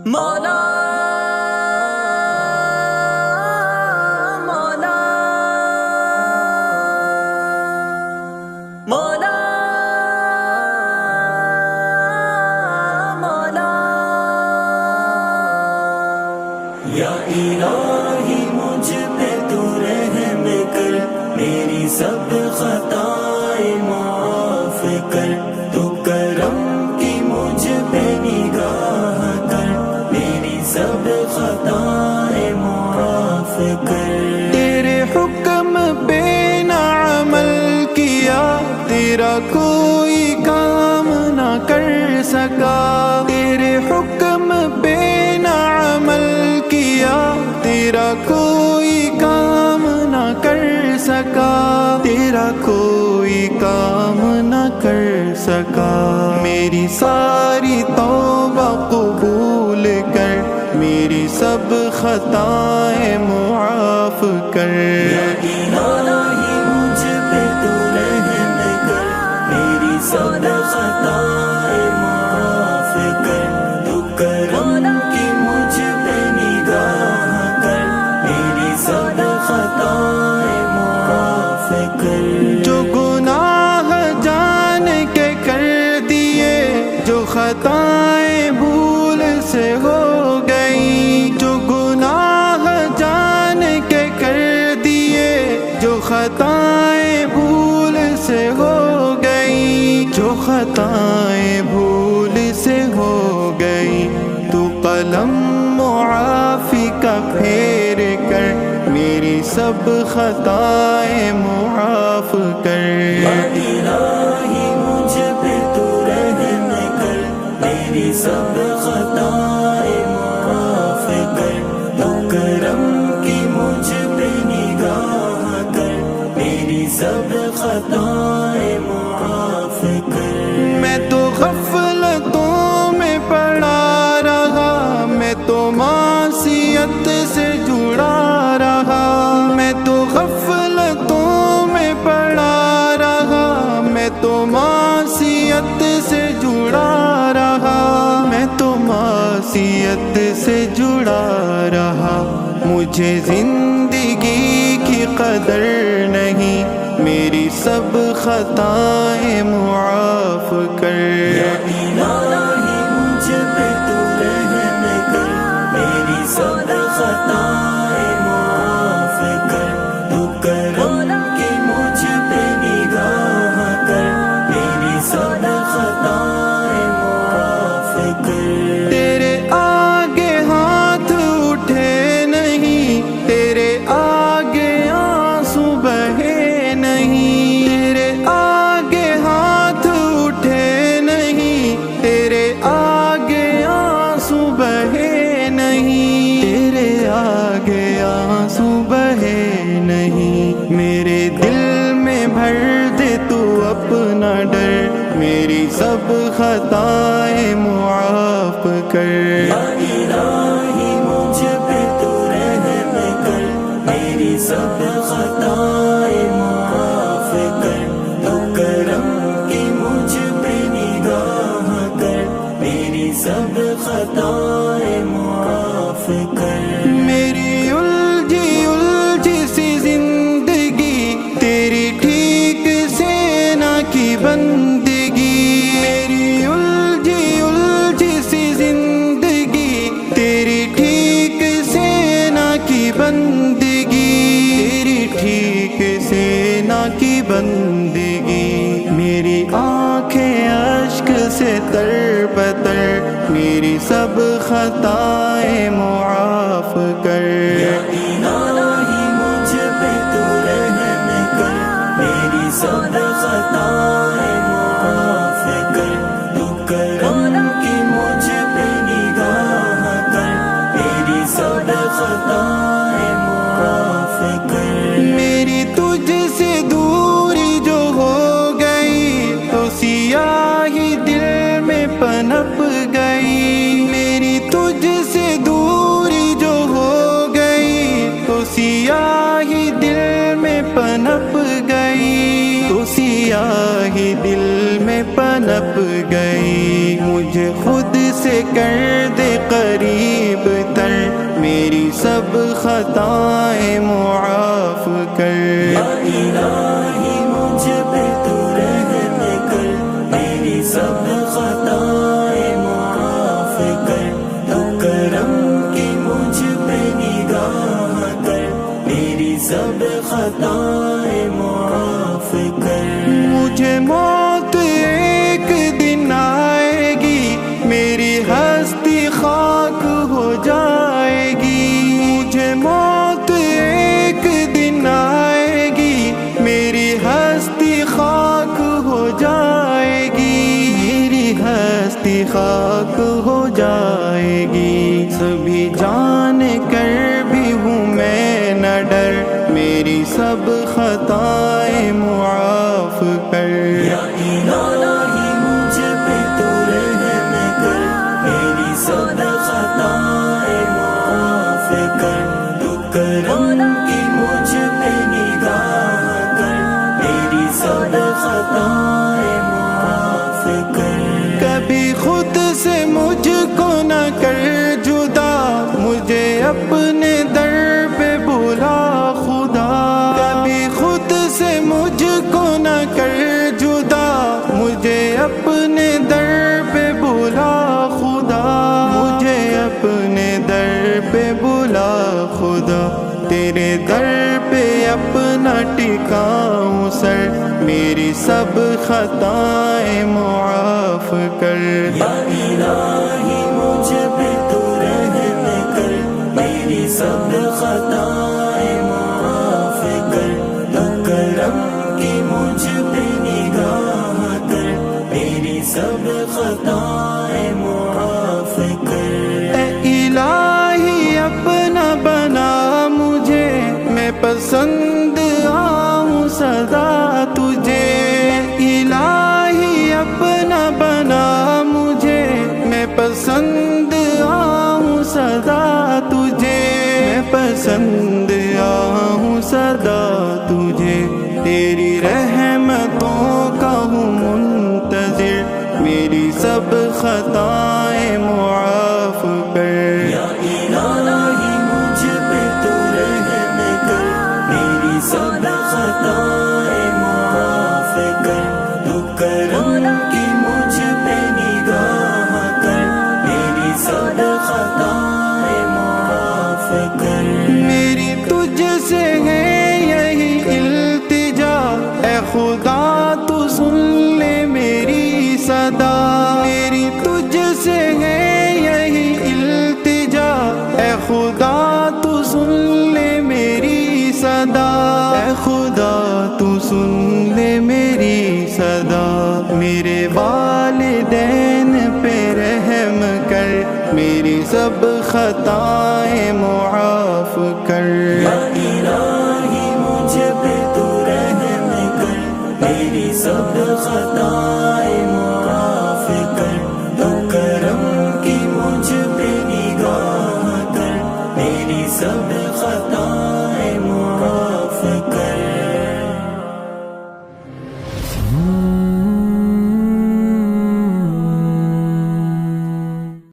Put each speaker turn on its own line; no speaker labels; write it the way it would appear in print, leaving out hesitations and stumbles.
مولا مولا مولا مولا یا الہی مجھ پہ تو رحم کر، میری سب خطائیں معاف کر، تو کرم کی مجھ پہ نگاہ کر، میری سب خطائیں معاف کر۔
تیرے حکم پہ نہ عمل کیا، تیرا کوئی کام نہ کر سکا۔ تیرے حکم پہ نہ عمل کیا، تیرا کوئی کام نہ کر سکا، تیرا کوئی کام نہ کر سکا۔ میری ساری توبہ قبول کر، میری سب خطائیں معاف کر۔
یا الہی مجھ پہ تو رحم کر، میری سب خطائیں معاف کر، تو کرم کی مجھ پہ نگاہ کر، میری سب خطائیں معاف کر۔
جو گناہ جان کے کر دیے، جو خطائیں بھول سے ہو گئی، جو گناہ جان کے کر دیے، جو خطائیں بھول سے ہو گئی، جو خطائیں بھول سے ہو گئی، تو قلم معافی کا پھیر کر، میری سب خطائیں معاف کر۔
یا الہی مجھ پہ تو رحم کر، میری سب خطائیں معاف کر، تو کرم کی مجھ پہ نگاہ کر، میری سب خطائیں معاف کر۔
میں تو غفلتوں میں پڑا رہا، میں تو معصیت سے جڑا رہا، میں تو غفلتوں میں پڑا رہا، میں تو معصیت سے جڑا رہا، میں تو معصیت سے جڑا رہا۔ مجھے زندگی کی قدر نہیں، میری سب خطائیں معاف کر۔
یا الہی مجھ پہ تو رحم کر، میری سب خطائیں معاف کر، تو کرم کی مجھ پہ نگاہ کر، میری سب خطائیں معاف کر۔
تیرے آگے ہاتھ اٹھے نہیں، تیرے آگے آنسو بہے نہیں، تیرے آگے ہاتھ اٹھے نہیں، تیرے آگے آنسو بہے نہیں، تیرے آگے آنسو بہے نہیں۔ میرے دل میں بھر دے تو اپنا ڈر، میری سب خطائیں معاف کر۔
یا الہی مجھ پہ تو رحم کر، میری سب خطائیں معاف کر، تو کرم کی مجھ پہ نگاہ کر، میری سب خطائیں معاف کر۔
میری الجھی سی زندگی، تیری ٹھیک سے نہ کی بندگی، میری الجھی سی زندگی، تیری ٹھیک سے نہ کی بندگی، تیری ٹھیک سے نہ کی بندگی۔ میری آنکھیں اشک سے تر بتر، میری سب خطائیں معاف کر۔
یا الہی مجھ پہ تو رحم کر، میری سب خطائیں معاف کر، تو کرم کی مجھ پہ نگاہ کر، میری سب خطائیں معاف کر۔
میری تجھ سے دوری جو ہو گئی، تو سیاہی دل میں پنپ گئی، میری تجھ سے دوری جو ہو گئی، تو سیاہی دل میں پنپ گئی، تو سیاہی دل میں پنپ گئی۔ مجھے خود سے کر دے قریب سب خطائیں معاف کر
یا الہی مجھ پہ تو رحم کر میری سب خطائیں معاف کر تو کرم کی مجھ پہ نگاہ کر میری سب خطائیں معاف کر
مجھے موت ایک دن آئے گی میری ہستی خاک ہو جائے گی مجھے موت ایک دن آئے گی میری ہستی خاک ہو جائے گی میری ہستی خاک ہو جائے گی سبھی جان کر بھی ہوں میں نہ ڈر میری سب خطائیں معاف کر
یا الہی مجھ پہ تو رحم کر میری سب خطائیں معاف کر تو کرم کی مجھ پہ نگاہ کر میری سب خطائیں معاف کر
کبھی خود سے مجھ کو نہ کر جدا مجھے اپنے در پہ بلا خدا کبھی خود سے مجھ کو نہ کر جدا مجھے اپنے در پہ بلا خدا مجھے اپنے در پہ بلا خدا تیرے در پہ اپنا ٹکاؤں سر میری سب خطائیں معاف کر
یا الہی مجھ پہ تو رحم کر میری سب خطائیں معاف کر تو کرم کی مجھ پہ نگاہ کر میری سب خطائیں معاف کر
اے الہی اپنا بنا مجھے میں پسند آؤں سدا تجھے الہی اپنا بنا مجھے میں پسند آؤں سدا تجھے میں پسند آؤں سدا تجھے تیری رحمتوں کا ہوں منتظر میری سب خطائیں معاف کر
یا الہی مجھ پہ تو رحم کر میری سب خطائیں معاف کر تو کرم کی مجھ پہ نگاہ کر میری سب خطائیں معاف کر
میری تجھ سے ہے یہی التجا اے خدا تو سن لے میری صدا میری تجھ سے ہے یہی التجا اے خدا تو سن لے میری صدا اے خدا تو سن لے میری صدا میرے والدین پہ رحم کر میری سب خطائیں معاف کر
یا الہی مجھ پہ تو رحم کر میری سب خطائیں